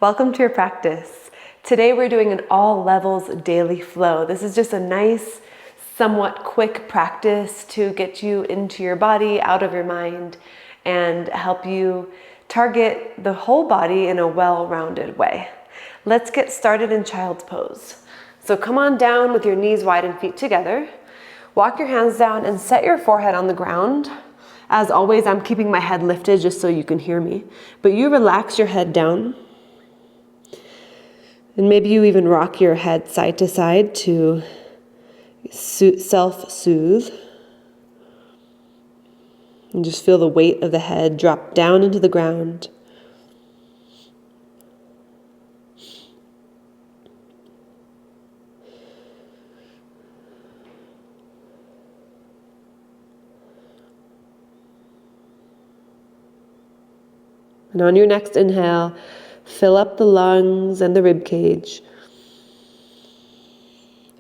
Welcome to your practice. Today we're doing an all levels daily flow. This is just a nice, somewhat quick practice to get you into your body, out of your mind, and help you target the whole body in a well-rounded way. Let's get started in child's pose. So come on down with your knees wide and feet together. Walk your hands down and set your forehead on the ground. As always, I'm keeping my head lifted just so you can hear me. But you relax your head down. And maybe you even rock your head side to side to self-soothe. And just feel the weight of the head drop down into the ground. And on your next inhale, fill up the lungs and the rib cage.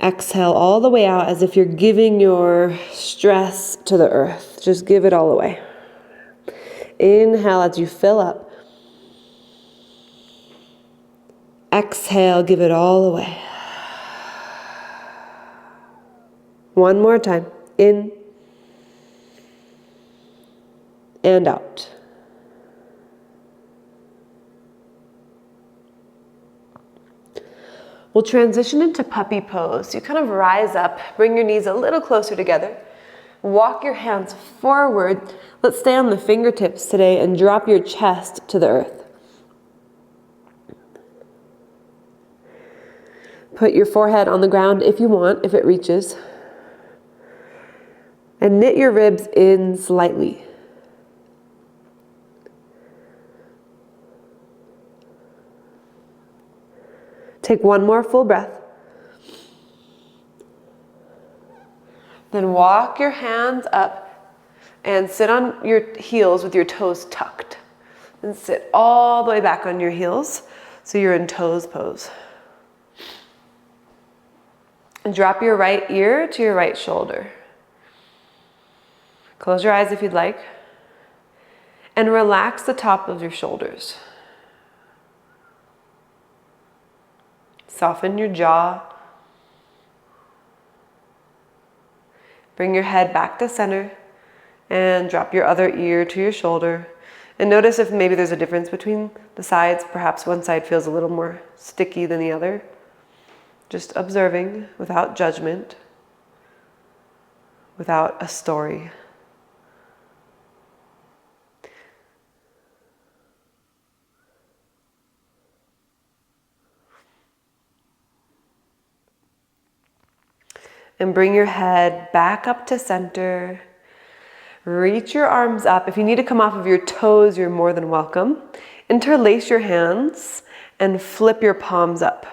Exhale all the way out as if you're giving your stress to the earth. Just give it all away. Inhale as you fill up. Exhale, give it all away. One more time. In and out. We'll transition into puppy pose. You kind of rise up, bring your knees a little closer together. Walk your hands forward. Let's stay on the fingertips today and drop your chest to the earth. Put your forehead on the ground if you want, if it reaches. And knit your ribs in slightly. Take one more full breath. Then walk your hands up and sit on your heels with your toes tucked. And sit all the way back on your heels so you're in toes pose. And drop your right ear to your right shoulder. Close your eyes if you'd like. And relax the top of your shoulders. Soften your jaw. Bring your head back to center and drop your other ear to your shoulder. And notice if maybe there's a difference between the sides. Perhaps one side feels a little more sticky than the other. Just observing without judgment, without a story. And bring your head back up to center. Reach your arms up. If you need to come off of your toes, you're more than welcome. Interlace your hands and flip your palms up.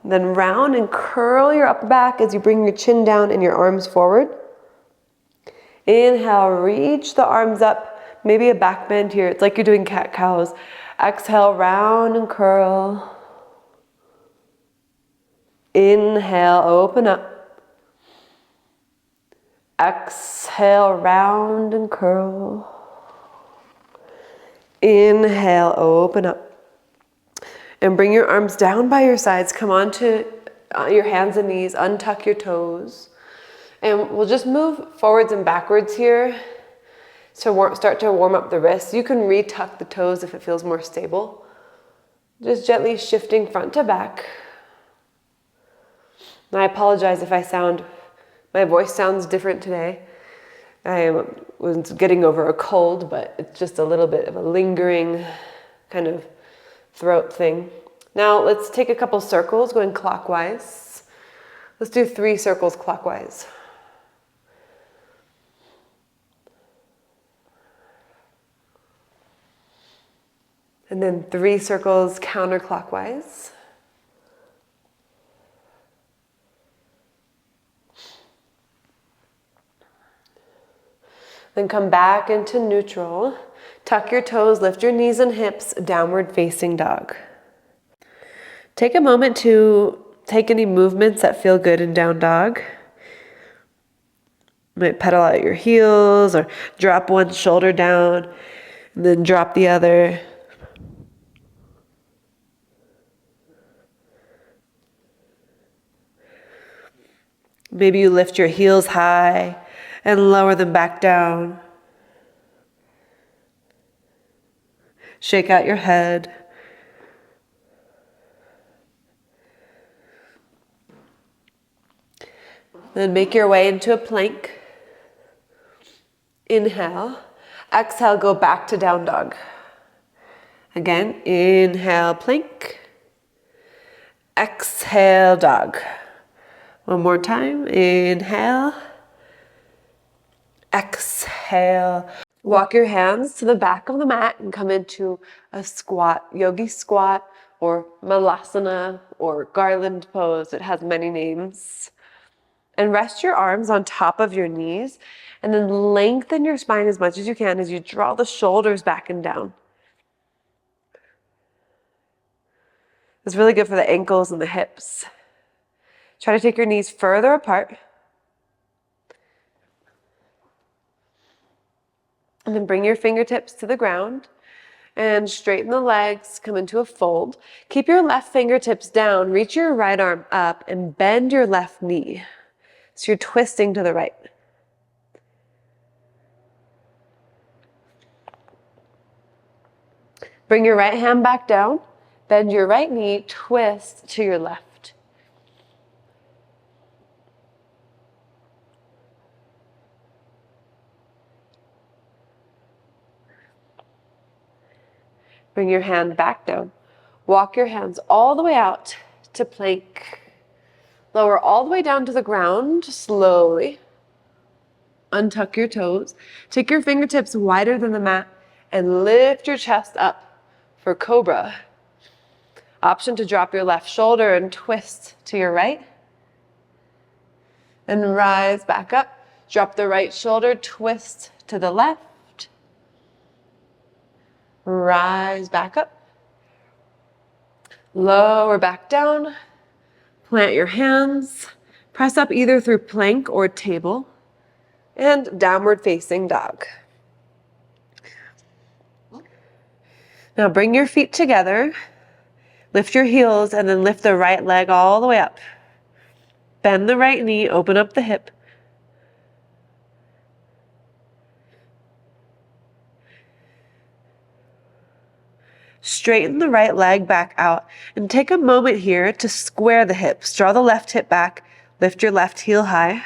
Then round and curl your upper back as you bring your chin down and your arms forward. Inhale, reach the arms up. Maybe a back bend here. It's like you're doing cat-cows. Exhale, round and curl. Inhale, open up. Exhale, round and curl. Inhale, open up. And bring your arms down by your sides. Come onto your hands and knees. Untuck your toes. And we'll just move forwards and backwards here to start to warm up the wrists. You can retuck the toes if it feels more stable. Just gently shifting front to back. And I apologize if my voice sounds different today. I was getting over a cold, but it's just a little bit of a lingering kind of throat thing. Now let's take a couple circles going clockwise. Let's do 3 circles clockwise. And then 3 circles counterclockwise. Then come back into neutral. Tuck your toes, lift your knees and hips, downward facing dog. Take a moment to take any movements that feel good in down dog. You might pedal out your heels or drop one shoulder down and then drop the other. Maybe you lift your heels high and lower them back down. Shake out your head. Then make your way into a plank. Inhale. Exhale, go back to down dog. Again, inhale, plank. Exhale, dog. One more time. Inhale. Exhale. Walk your hands to the back of the mat and come into a squat, yogi squat, or malasana, or garland pose. It has many names. And rest your arms on top of your knees, and then lengthen your spine as much as you can as you draw the shoulders back and down. It's really good for the ankles and the hips. Try to take your knees further apart. And then bring your fingertips to the ground and straighten the legs, come into a fold. Keep your left fingertips down, reach your right arm up, and bend your left knee. So you're twisting to the right. Bring your right hand back down, bend your right knee, twist to your left. Bring your hand back down. Walk your hands all the way out to plank. Lower all the way down to the ground slowly. Untuck your toes. Take your fingertips wider than the mat and lift your chest up for cobra. Option to drop your left shoulder and twist to your right. And rise back up. Drop the right shoulder, twist to the left. Rise back up. Lower back down. Plant your hands. Press up either through plank or table. And downward facing dog. Now bring your feet together. Lift your heels and then lift the right leg all the way up. Bend the right knee, open up the hip. Straighten the right leg back out and take a moment here to square the hips. Draw the left hip back, lift your left heel high.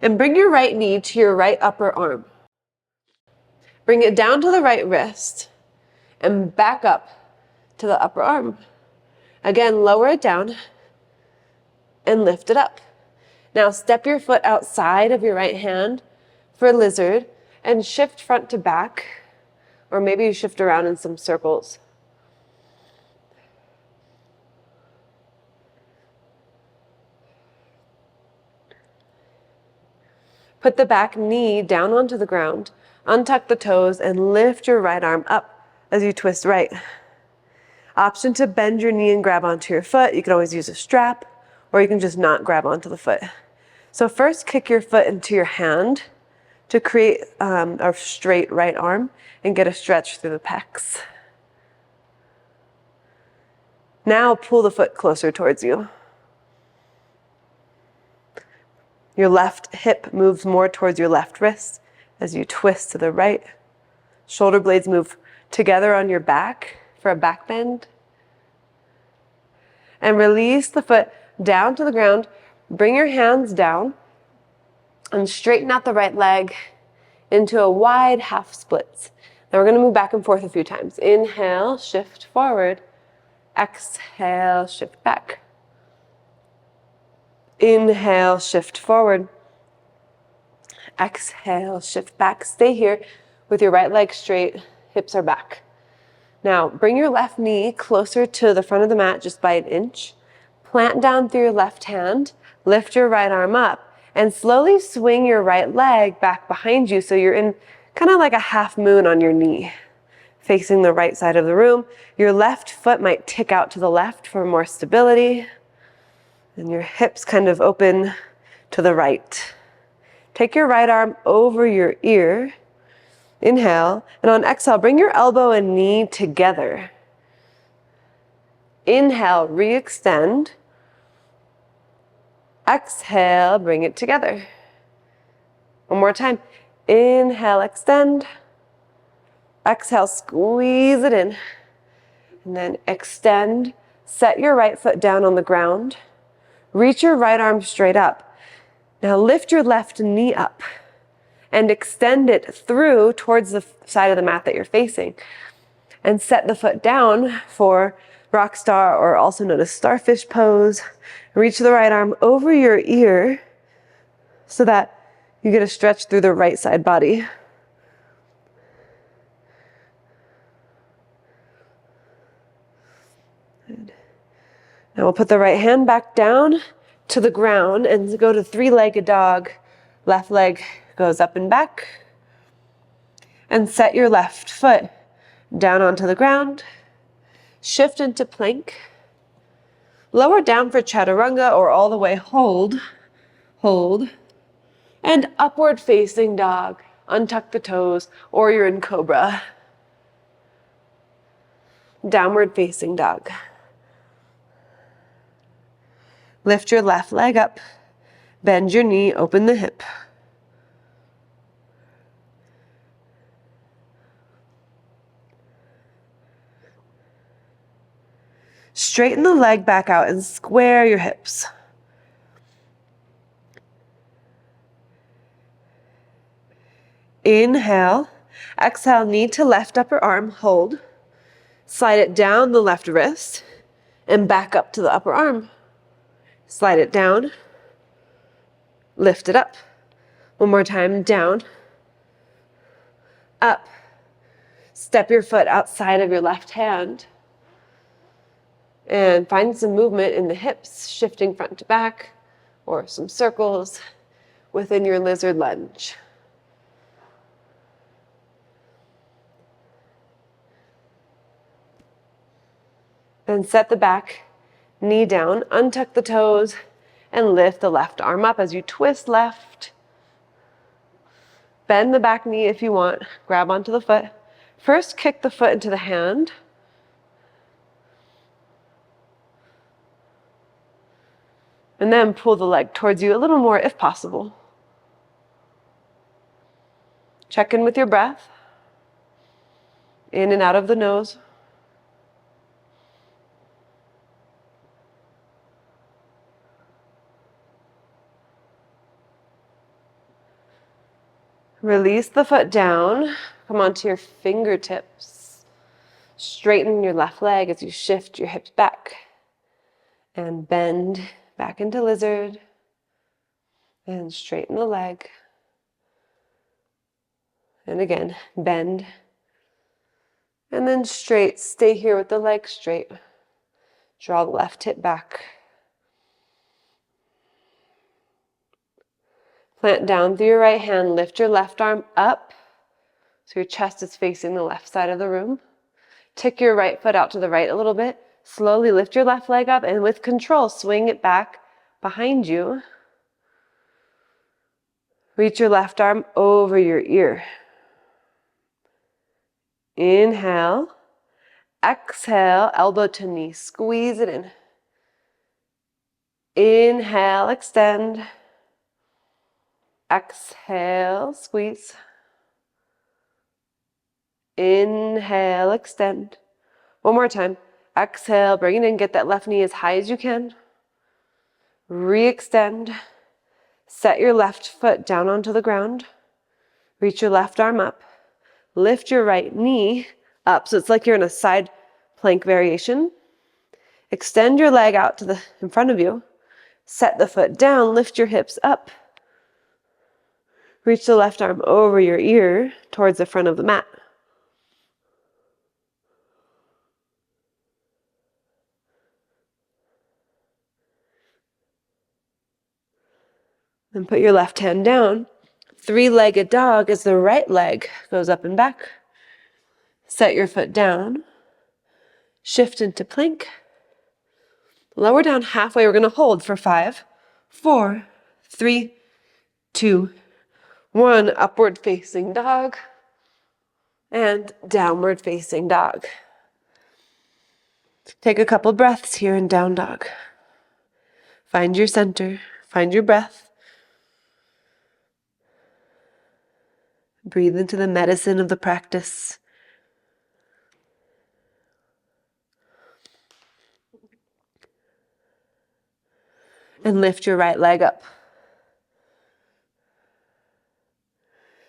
And bring your right knee to your right upper arm. Bring it down to the right wrist and back up to the upper arm. Again, lower it down and lift it up. Now step your foot outside of your right hand for lizard and shift front to back, or maybe you shift around in some circles. Put the back knee down onto the ground, untuck the toes, and lift your right arm up as you twist right. Option to bend your knee and grab onto your foot. You can always use a strap, or you can just not grab onto the foot. So first, kick your foot into your hand to create a straight right arm and get a stretch through the pecs. Now pull the foot closer towards you. Your left hip moves more towards your left wrist as you twist to the right. Shoulder blades move together on your back for a back bend. And release the foot down to the ground. Bring your hands down and straighten out the right leg into a wide half splits. Now we're going to move back and forth a few times. Inhale, shift forward. Exhale, shift back. Inhale, shift forward. Exhale, shift back. Stay here with your right leg straight, hips are back. Now, bring your left knee closer to the front of the mat just by an inch. Plant down through your left hand, lift your right arm up, and slowly swing your right leg back behind you so you're in kind of like a half moon on your knee, facing the right side of the room. Your left foot might tick out to the left for more stability. And your hips kind of open to the right. Take your right arm over your ear. Inhale. And on exhale, bring your elbow and knee together. Inhale, re-extend. Exhale, bring it together. One more time. Inhale, extend. Exhale, squeeze it in. And then extend. Set your right foot down on the ground. Reach your right arm straight up. Now lift your left knee up and extend it through towards the side of the mat that you're facing. And set the foot down for rock star, or also known as starfish pose. Reach the right arm over your ear so that you get a stretch through the right side body. Good. Now we'll put the right hand back down to the ground and go to three-legged dog. Left leg goes up and back. And set your left foot down onto the ground. Shift into plank. Lower down for chaturanga or all the way hold. Hold. And upward facing dog. Untuck the toes, or you're in cobra. Downward facing dog. Lift your left leg up. Bend your knee, open the hip. Straighten the leg back out and square your hips. Inhale. Exhale, knee to left upper arm, hold. Slide it down the left wrist and back up to the upper arm. Slide it down. Lift it up. One more time, down. Up. Step your foot outside of your left hand. And find some movement in the hips, shifting front to back, or some circles within your lizard lunge. Then set the back knee down, untuck the toes, and lift the left arm up as you twist left. Bend the back knee if you want, grab onto the foot. First, kick the foot into the hand. And then pull the leg towards you a little more if possible. Check in with your breath. In and out of the nose. Release the foot down. Come onto your fingertips. Straighten your left leg as you shift your hips back. And bend back into lizard. And straighten the leg. And again, bend. And then straight. Stay here with the leg straight. Draw the left hip back. Plant down through your right hand. Lift your left arm up so your chest is facing the left side of the room. Tick your right foot out to the right a little bit. Slowly lift your left leg up and with control, swing it back behind you. Reach your left arm over your ear. Inhale. Exhale, elbow to knee. Squeeze it in. Inhale, extend. Exhale, squeeze. Inhale, extend. One more time. Exhale, bring it in. Get that left knee as high as you can. Re-extend. Set your left foot down onto the ground. Reach your left arm up. Lift your right knee up. So it's like you're in a side plank variation. Extend your leg out to in front of you. Set the foot down. Lift your hips up. Reach the left arm over your ear towards the front of the mat. Then put your left hand down. Three-legged dog as the right leg goes up and back. Set your foot down. Shift into plank. Lower down halfway. We're going to hold for 5, 4, 3, 2, 1. Upward facing dog. And downward facing dog. Take a couple breaths here in down dog. Find your center. Find your breath. Breathe into the medicine of the practice. And lift your right leg up.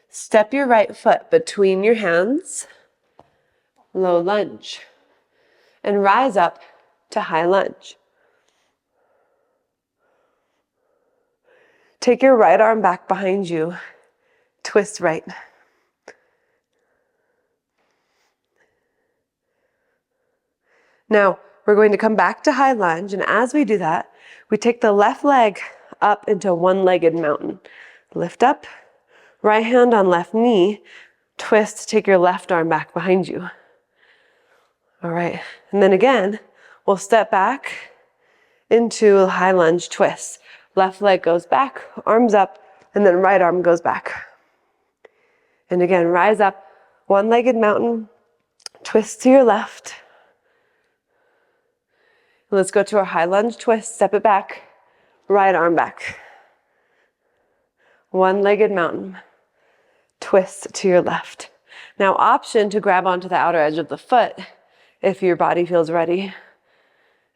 Step your right foot between your hands, low lunge, and rise up to high lunge. Take your right arm back behind you, twist right. Now, we're going to come back to high lunge, and as we do that, we take the left leg up into one-legged mountain. Lift up, right hand on left knee, twist, take your left arm back behind you. All right, and then again, we'll step back into a high lunge twist. Left leg goes back, arms up, and then right arm goes back. And again, rise up, one-legged mountain, twist to your left. Let's go to our high lunge twist, step it back, right arm back. One-legged mountain, twist to your left. Now, option to grab onto the outer edge of the foot if your body feels ready,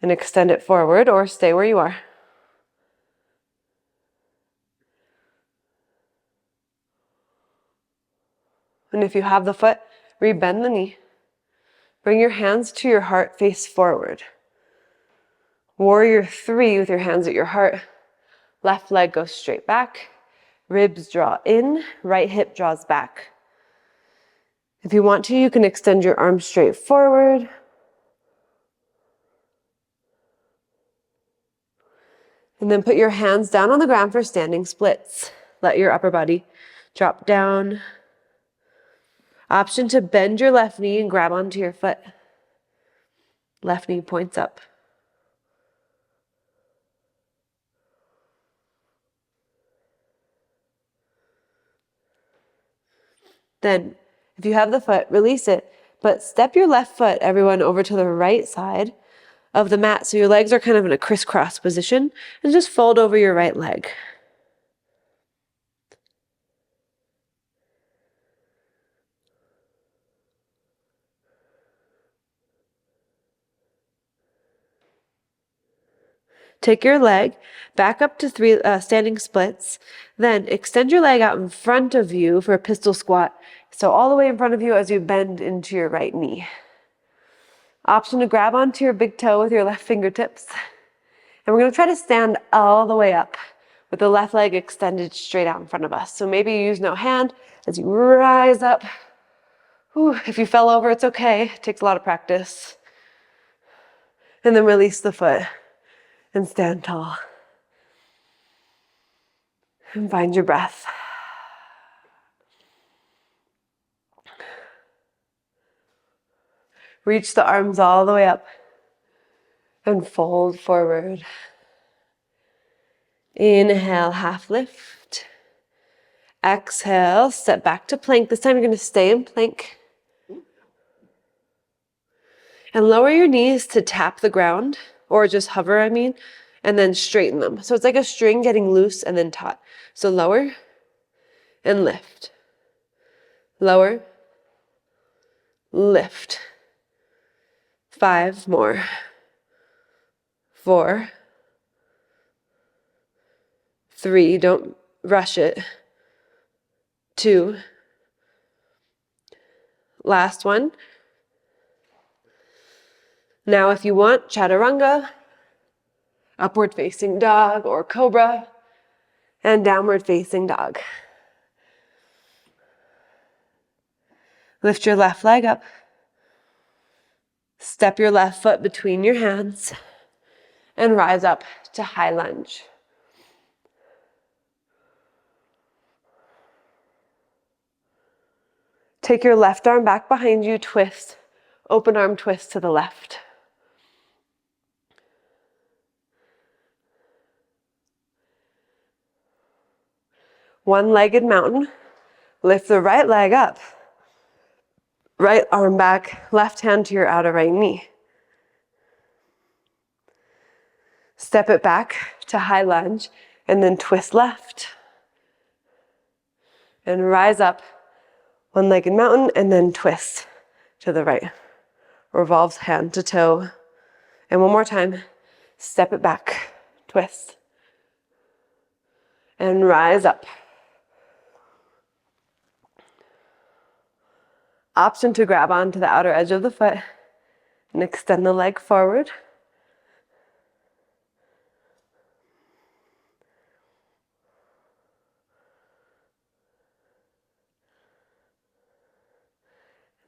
and extend it forward or stay where you are. And if you have the foot, rebend the knee. Bring your hands to your heart, face forward. Warrior 3 with your hands at your heart. Left leg goes straight back. Ribs draw in, right hip draws back. If you want to, you can extend your arms straight forward. And then put your hands down on the ground for standing splits. Let your upper body drop down. Option to bend your left knee and grab onto your foot. Left knee points up. Then, if you have the foot, release it, but step your left foot, everyone, over to the right side of the mat so your legs are kind of in a crisscross position, and just fold over your right leg. Take your leg back up to 3 standing splits. Then extend your leg out in front of you for a pistol squat. So all the way in front of you as you bend into your right knee. Option to grab onto your big toe with your left fingertips. And we're going to try to stand all the way up with the left leg extended straight out in front of us. So maybe you use no hand as you rise up. Whew, if you fell over, it's okay. It takes a lot of practice. And then release the foot. And stand tall. And find your breath. Reach the arms all the way up. And fold forward. Inhale, half lift. Exhale, step back to plank. This time you're going to stay in plank. And lower your knees to tap the ground. Or just hover, and then straighten them. So it's like a string getting loose and then taut. So lower and lift. Lower, lift. 5 more. 4. 3, don't rush it. 2. Last one. Now, if you want, chaturanga, upward facing dog or cobra, and downward facing dog. Lift your left leg up. Step your left foot between your hands and rise up to high lunge. Take your left arm back behind you, twist, open arm twist to the left. One-legged mountain. Lift the right leg up. Right arm back, left hand to your outer right knee. Step it back to high lunge And then twist left. And rise up, one-legged mountain, and then twist to the right. Revolves hand to toe. And one more time, step it back, twist. And rise up. Option to grab onto the outer edge of the foot and extend the leg forward.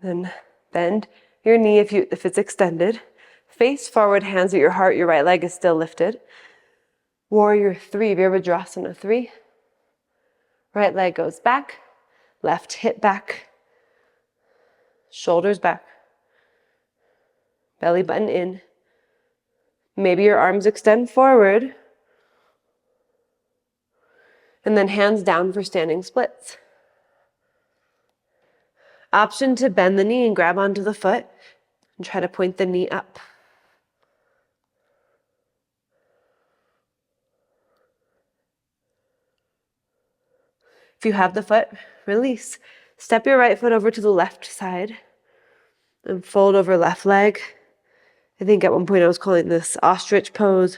Then bend your knee if it's extended. Face forward, hands at your heart, your right leg is still lifted. Warrior 3, Virabhadrasana 3. Right leg goes back, left hip back, shoulders back, belly button in. Maybe your arms extend forward. And then hands down for standing splits. Option to bend the knee and grab onto the foot and try to point the knee up. If you have the foot, release. Step your right foot over to the left side and fold over left leg. I think at one point I was calling this ostrich pose.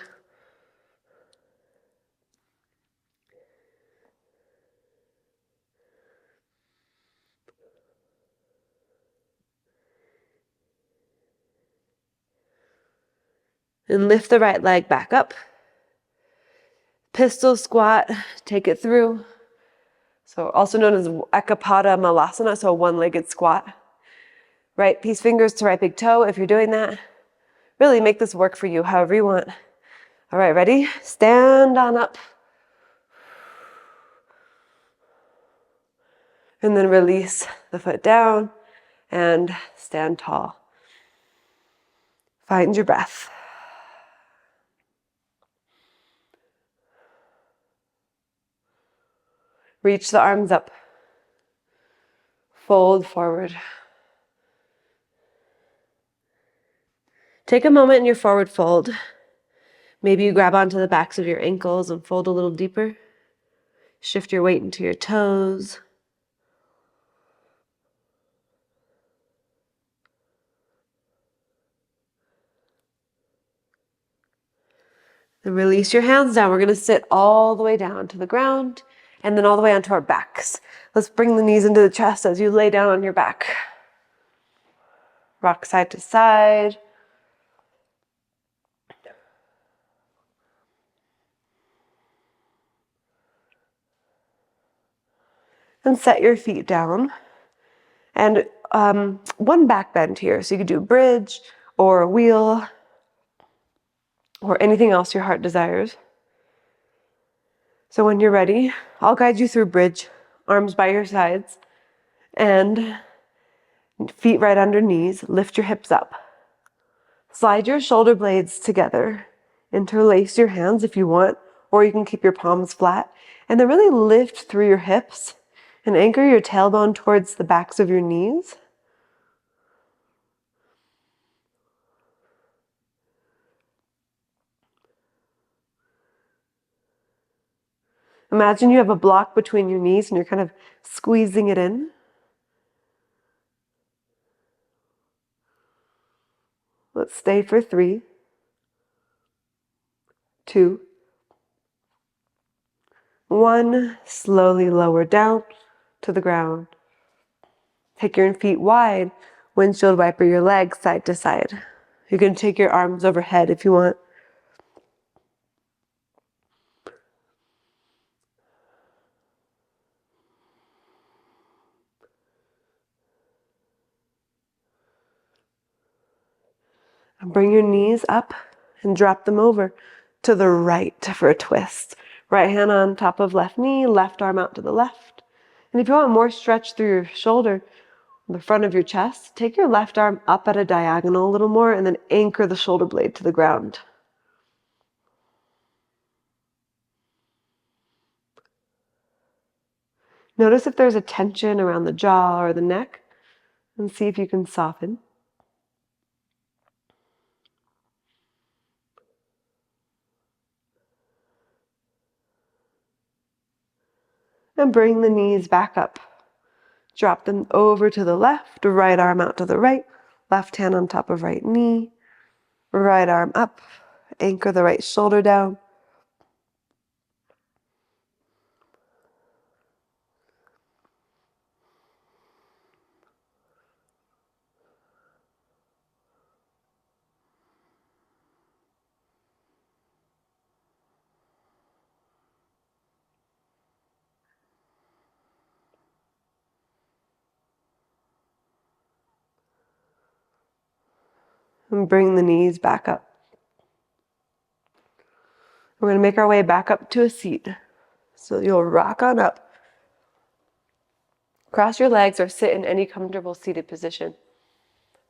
And lift the right leg back up. Pistol squat, take it through. So also known as Ekapada Malasana, so a one-legged squat. Right peace fingers to right big toe if you're doing that. Really make this work for you however you want. All right, ready? Stand on up. And then release the foot down and stand tall. Find your breath. Reach the arms up. Fold forward. Take a moment in your forward fold. Maybe you grab onto the backs of your ankles and fold a little deeper. Shift your weight into your toes. Then release your hands down. We're going to sit all the way down to the ground and then all the way onto our backs. Let's bring the knees into the chest as you lay down on your back. Rock side to side. And set your feet down. And one back bend here. So you could do bridge or a wheel or anything else your heart desires. So when you're ready, I'll guide you through bridge, arms by your sides, and feet right under knees. Lift your hips up. Slide your shoulder blades together. Interlace your hands if you want, or you can keep your palms flat. And then really lift through your hips and anchor your tailbone towards the backs of your knees. Imagine you have a block between your knees and you're kind of squeezing it in. Let's stay for 3, 2, 1. Slowly lower down to the ground. Take your feet wide. Windshield wiper your legs side to side. You can take your arms overhead if you want. And bring your knees up and drop them over to the right for a twist. Right hand on top of left knee, left arm out to the left. And if you want more stretch through your shoulder, the front of your chest, take your left arm up at a diagonal a little more and then anchor the shoulder blade to the ground. Notice if there's a tension around the jaw or the neck and see if you can soften. And bring the knees back up. Drop them over to the left, right arm out to the right, left hand on top of right knee, right arm up, anchor the right shoulder down. And bring the knees back up. We're going to make our way back up to a seat. So you'll rock on up. Cross your legs or sit in any comfortable seated position.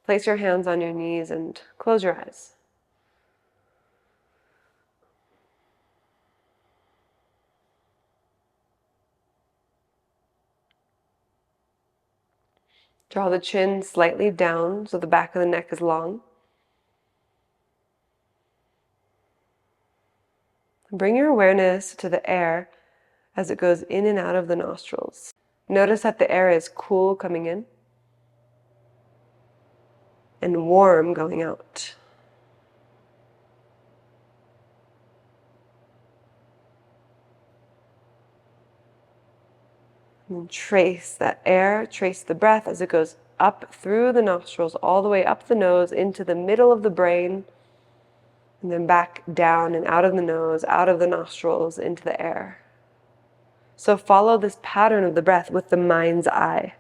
Place your hands on your knees and close your eyes. Draw the chin slightly down so the back of the neck is long. Bring your awareness to the air as it goes in and out of the nostrils. Notice that the air is cool coming in and warm going out. And trace that air, trace the breath as it goes up through the nostrils, all the way up the nose into the middle of the brain, and then back down and out of the nose, out of the nostrils, into the air. So follow this pattern of the breath with the mind's eye.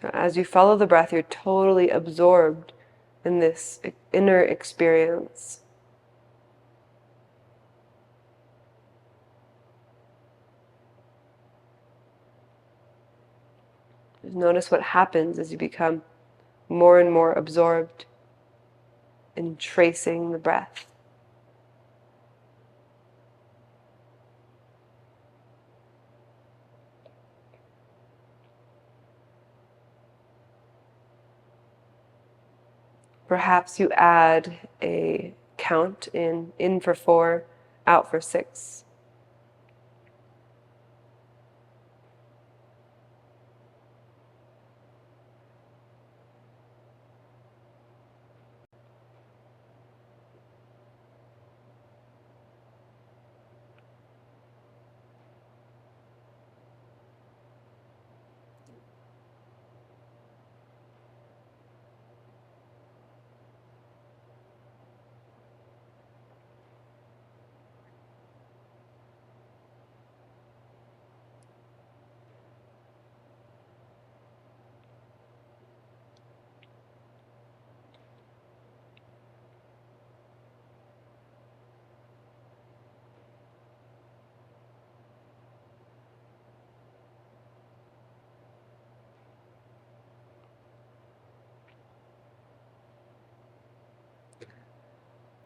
So as you follow the breath, you're totally absorbed in this inner experience. Just notice what happens as you become more and more absorbed in tracing the breath. Perhaps you add a count in for 4, out for 6.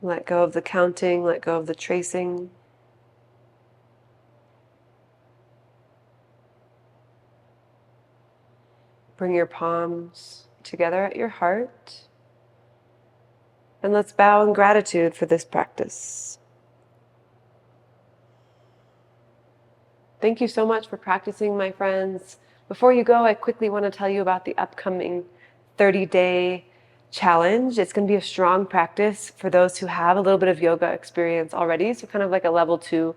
Let go of the counting, let go of the tracing. Bring your palms together at your heart. And let's bow in gratitude for this practice. Thank you so much for practicing, my friends. Before you go, I quickly want to tell you about the upcoming 30-day challenge. It's going to be a strong practice for those who have a little bit of yoga experience already, so kind of like a level 2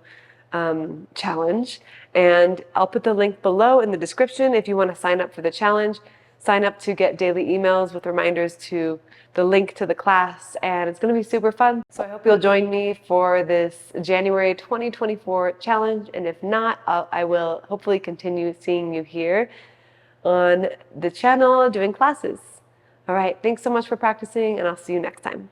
challenge. And I'll put the link below in the description if you want to sign up for the challenge. Sign up to get daily emails with reminders to the link to the class, and it's going to be super fun. So I hope you'll join me for this January 2024 challenge, and if not, I will hopefully continue seeing you here on the channel doing classes. All right, thanks so much for practicing, and I'll see you next time.